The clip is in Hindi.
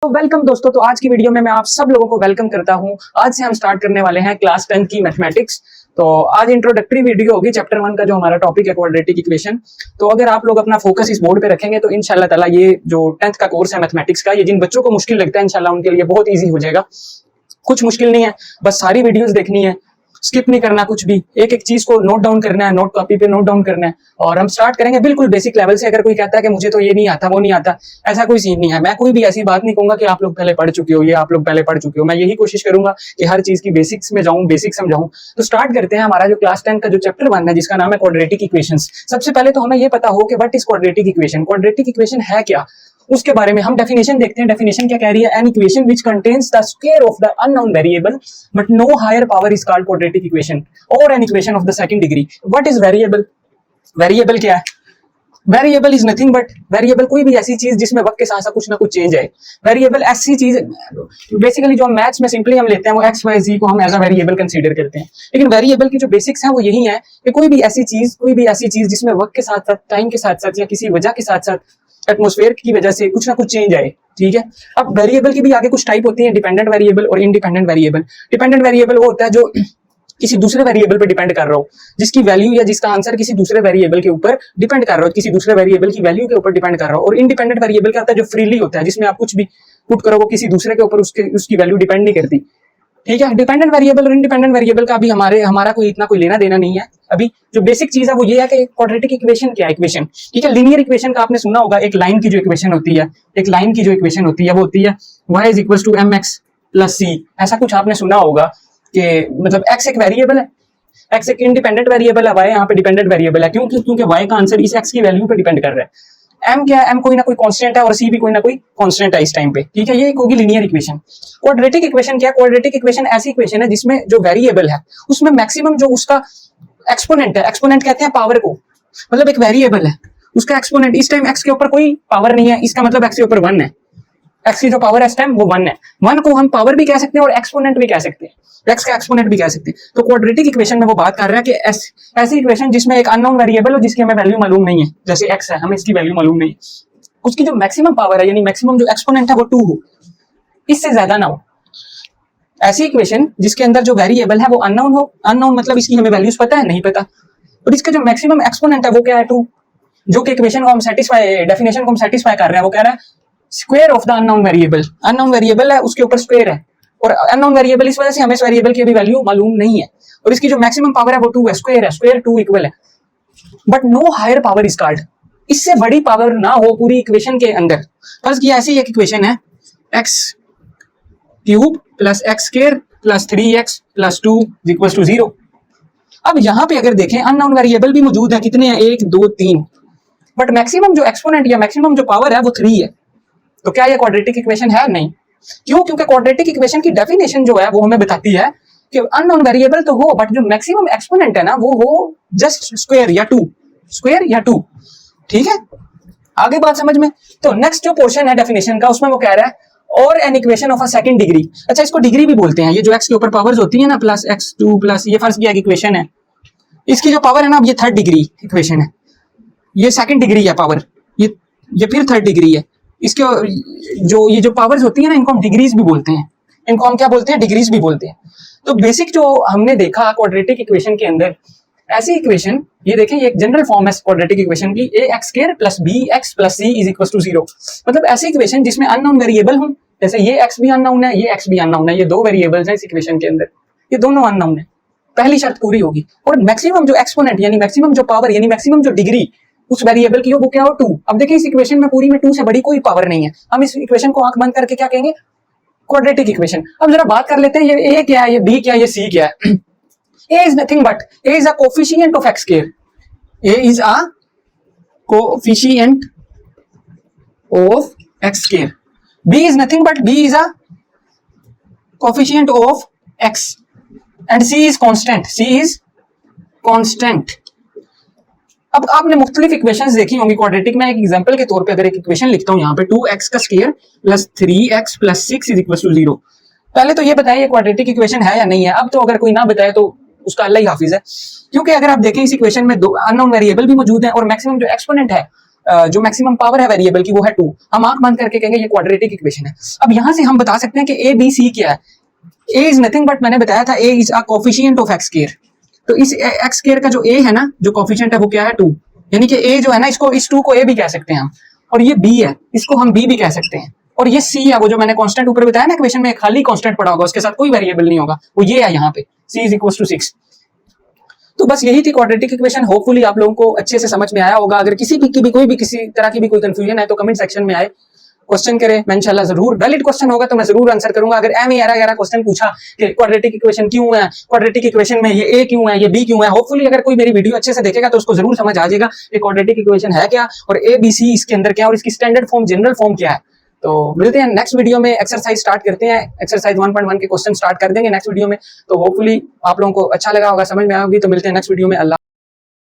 तो वेलकम दोस्तों। तो आज की वीडियो में मैं आप सब लोगों को वेलकम करता हूं। आज से हम स्टार्ट करने वाले हैं क्लास 10 की मैथमेटिक्स। तो आज इंट्रोडक्टरी वीडियो होगी चैप्टर 1 का, जो हमारा टॉपिक है क्वाड्रेटिक इक्वेशन। तो अगर आप लोग अपना फोकस इस बोर्ड पे रखेंगे तो इंशाल्लाह ताला ये जो 10th का कोर्स है मैथमेटिक्स का, ये जिन बच्चों को मुश्किल लगता है इंशाल्लाह उनके लिए बहुत ईजी हो जाएगा। कुछ मुश्किल नहीं है, बस सारी वीडियोस देखनी है, स्किप नहीं करना कुछ भी, एक एक चीज को नोट डाउन करना है, नोट कॉपी पे नोट डाउन करना है। और हम स्टार्ट करेंगे बिल्कुल बेसिक लेवल से। अगर कोई कहता है कि मुझे तो ये नहीं आता वो नहीं आता, ऐसा कोई सीन नहीं है। मैं कोई भी ऐसी बात नहीं कहूंगा कि आप लोग पहले पढ़ चुके हो, ये आप लोग पहले पढ़ चुके हो। मैं यही कोशिश करूंगा कि हर चीज की बेसिक्स में जाऊं, बेसिक समझाऊं। तो स्टार्ट करते हैं हमारा जो क्लास 10 का जो चैप्टर 1 है, जिसका नाम है क्वाड्रेटिक इक्वेशंस। सबसे पहले तो हमें ये पता हो कि what is quadratic equation, quadratic equation है क्या, उसके बारे में हम डेफिनेशन देखते हैं। डेफिनेशन क्या कह रही है? An equation which contains the square of the unknown variable but no higher power is called quadratic equation और an equation of the second degree. What is variable? Variable क्या है? Variable is nothing but, variable कोई भी ऐसी चीज जिसमें वक्त के साथ साथ कुछ ना कुछ चेंज है। वेरिएबल ऐसी चीज बेसिकली जो मैथ्स में सिंपली हम लेते हैं वो एक्स वाई जी को हम एज अ वेरिएबल कंसीडर करते हैं। लेकिन वेरिएबल की जो बेसिक्स हैं वो यही है कि कोई भी ऐसी चीज जिसमें वक्त के साथ साथ, टाइम के साथ साथ या किसी वजह के साथ साथ, एटमॉस्फेयर की वजह से कुछ ना कुछ चेंज आए। ठीक है। अब वेरिएबल की भी आगे कुछ टाइप होती है, डिपेंडेंट वेरिएबल और इंडिपेंडेंट वेरिएबल। डिपेंडेंट वेरिएबल वो होता है जो किसी दूसरे वेरिएबल पे डिपेंड कर रहा हो, जिसकी वैल्यू या जिसका आंसर किसी दूसरे वेरिएबल के ऊपर डिपेंड कर रहा हो, किसी दूसरे वेरिएबल की वैल्यू के ऊपर डिपेंड कर रहा हो। और इंडिपेंडेंट वेरिएबल क्या होता है? जो फ्रीली होता है, जिसमें आप कुछ भी पुट करो वो किसी दूसरे के ऊपर उसकी वैल्यू डिपेंड नहीं करती। ठीक है। डिपेंडेंट वेरिएबल और इंडिपेंडेंट वेरिएबल का अभी हमारा कोई इतना कोई लेना देना नहीं है। अभी जो बेसिक चीज है वो ये है कि क्वाड्रेटिक इक्वेशन क्या है। इक्वेशन, ठीक है, लीनियर इक्वेशन का आपने सुना होगा। एक लाइन की जो इक्वेशन होती है, वो होती है y is equal to mx plus c। ऐसा कुछ आपने सुना होगा कि मतलब x एक वेरिएबल है, x एक इंडिपेंडेंट वेरिएबल है, y यहाँ पे डिपेंडेंट वेरिएबल है। क्योंकि y का आंसर इस x की वैल्यू पे डिपेंड कर रहा है। m क्या है? m कोई ना कोई कांस्टेंट है और c भी कोई ना कोई कांस्टेंट है इस टाइम पे। ठीक है, ये एक होगी लीनियर इक्वेशन। क्वाड्रेटिक इक्वेशन क्या है? क्वाड्रेटिक इक्वेशन ऐसी इक्वेशन है जिसमें जो वेरिएबल है उसमें मैक्सिमम जो उसका एक्सपोनेंट है, एक्सपोनेंट कहते हैं पावर को, मतलब एक वेरिएबल है उसका एक्सपोनेंट इस टाइम x के ऊपर कोई पावर नहीं है, इसका मतलब x के ऊपर 1 है। x की जो पावर है इस टाइम वो 1 है। 1 को हम पावर भी कह सकते हैं और एक्सपोनेंट भी कह सकते हैं, x का एक्सपोनेंट भी कह सकते हैं। तो क्वाड्रेटिक इक्वेशन में वो बात कर रहा है कि ऐसी इक्वेशन जिसमें एक अननोन वेरिएबल हो जिसकी हमें वैल्यू मालूम नहीं है, जैसे x है, हमें इसकी वैल्यू मालूम नहीं, उसकी जो मैक्सिमम पावर है यानी मैक्सिमम जो एक्सपोनेंट है वो 2 हो, इससे ज्यादा ना हो। ऐसी इक्वेशन जिसके अंदर जो वेरिएबल है वो अननोन हो, अननोन मतलब इसकी हमें वैल्यूज पता है नहीं पता, और इसका जो मैक्सिमम एक्सपोनेंट है वो क्या है? 2। जो कि इक्वेशन को हम सेटिस्फाई, डेफिनेशन को हम सेटिस्फाई कर रहे हैं। वो कह रहा है square of the unknown variable. Unknown variable है उसके ऊपर स्क्वायर है, और अननोन वेरिएबल इस वजह से हमें इस वेरिएबल की अभी वैल्यू मालूम नहीं है, और इसकी जो मैक्सिमम पावर है वो 2 है, स्क्वायर 2 इक्वल है। But no higher power is called, इससे बड़ी पावर ना हो पूरी इक्वेशन के अंदर। फर्ज की ऐसी एक इक्वेशन है x cube plus x square plus 3x plus 2 equal to 0। अब यहाँ पे अगर देखें अननोन वेरिएबल भी मौजूद है, कितने हैं? 1 2 3, बट मैक्सिमम जो एक्सपोनेंट या मैक्सिमम जो पावर है वो 3 है। तो क्या ये क्वाड्रेटिक इक्वेशन है? नहीं। क्यों? क्योंकि क्वाड्रेटिक इक्वेशन की डेफिनेशन जो है वो हमें बताती है कि अननोन वेरिएबल तो हो बट जो मैक्सिमम एक्सपोनेंट है ना वो हो जस्ट स्क्वायर या 2। ठीक है, आगे बात समझ में। तो नेक्स्ट जो पोर्शन है डेफिनेशन का उसमें वो कह रहा है और an equation of a second degree. अच्छा, इसको डिग्री भी बोलते हैं। ये जो x के ऊपर पावर्स होती है ना, प्लस x2 प्लस, ये फर्स्ट की इक्वेशन है, इसकी जो पावर है ना, अब ये थर्ड डिग्री इक्वेशन है, ये सेकंड डिग्री है पावर, ये फिर थर्ड डिग्री है। इसके ये जो पावर्स होती है ना, इनको हम डिग्रीज भी बोलते हैं, इनको हम क्या बोलते हैं? डिग्रीज भी बोलते हैं। तो बेसिक जो हमने देखा क्वाड्रेटिक इक्वेशन के अंदर, ऐसी इक्वेशन ये देखें, ये एक जनरल फॉर्म है क्वाड्रेटिक इक्वेशन की, ax square plus bx plus c is equal to 0। मतलब ऐसी इक्वेशन जिसमें अननोन वेरिएबल हो, जैसे ये x भी अननोन है, ये x भी अननोन है, ये दो वेरिएबल्स हैं इस इक्वेशन के अंदर, ये दोनों अननोन है। पहली शर्त पूरी होगी। और मैक्सिमम जो एक्सपोनेंट यानी मैक्सिमम जो पावर यानी मैक्सिमम जो डिग्री उस वेरिएबल की हो वो क्या हो? 2। अब देखिए इस इक्वेशन में पूरी में 2 से बड़ी कोई पावर नहीं है। हम इस इक्वेशन को आंख बंद करके क्या कहेंगे? Quadratic equation. अब जरा बात कर लेते हैं ये a क्या है, ये b क्या है, ये c क्या है। a is nothing but a is a coefficient of x square. a is a coefficient of x square. b is nothing but b is a coefficient of x and c is constant. c is constant. अब आपने मुख्तलिफ इक्वेशंस देखी होंगी क्वाड्रेटिक में। एक एग्जांपल के तौर पे अगर एक इक्वेशन लिखता हूं यहाँ पे 2x का square plus 3x plus 6 is equal to 0। पहले तो ये बताइए क्वाड्रेटिक इक्वेशन है या नहीं है। अब तो अगर कोई ना बताए तो उसका अल्लाह ही हाफिज है, क्योंकि अगर आप देखें इस इक्वेशन में दो अननोन वेरिएबल भी मौजूद हैं और मैक्सिमम जो एक्सपोनेंट है जो मैक्सिमम पावर है वेरिएबल की वो है 2, हम आंख बंद करके कहेंगे ये क्वाड्रेटिक इक्वेशन है। अब यहां से हम बता सकते हैं कि ए बी सी क्या है। ए इज नथिंग बट, मैंने बताया था A is a coefficient of X square. तो इस एक्स स्क्वायर का जो ए है ना, जो कोफिशिएंट है वो क्या है 2, यानी कि ए जो है ना, इसको इस 2 को ए भी कह सकते हैं हम, और ये बी है, इसको हम बी भी कह सकते हैं, और ये सी है, वो जो मैंने कांस्टेंट ऊपर बताया ना इक्वेशन में, खाली कांस्टेंट पड़ा होगा, उसके साथ कोई वेरिएबल नहीं होगा, वो ये है यहाँ पे c इज इक्वल टू 6। तो बस यही थी क्वाड्रेटिक इक्वेशन। होपफुली आप लोगों को अच्छे से समझ में आया होगा। अगर किसी भी किसी तरह की भी कोई कंफ्यूजन है तो कमेंट सेक्शन में आए, क्वेश्चन करें, मैं इंशाल्लाह जरूर, वैलिड क्वेश्चन होगा तो मैं जरूर आंसर करूंगा। अगर एम यारा क्वेश्चन पूछा कि क्वाड्रेटिक इक्वेशन क्यों है, क्वाड्रेटिक इक्वेशन में ये ए क्यों है, ये बी क्यों है, होपफुली अगर कोई मेरी वीडियो अच्छे से देखेगा तो उसको जरूर समझ आ जाएगा कि क्वाड्रेटिक इक्वेशन है क्या, और ए बी सी इसके अंदर क्या है, और इसकी स्टैंडर्ड फॉर्म, जनरल फॉर्म क्या है। तो मिलते हैं नेक्स्ट वीडियो में। एक्सरसाइज स्टार्ट करते हैं, एक्सरसाइज 1.1 के क्वेश्चन स्टार्ट कर देंगे नेक्स्ट वीडियो में। तो होपफुली आप लोगों को अच्छा लगा होगा, समझ में आएगी। तो मिलते हैं नेक्स्ट वीडियो में। अल्लाह।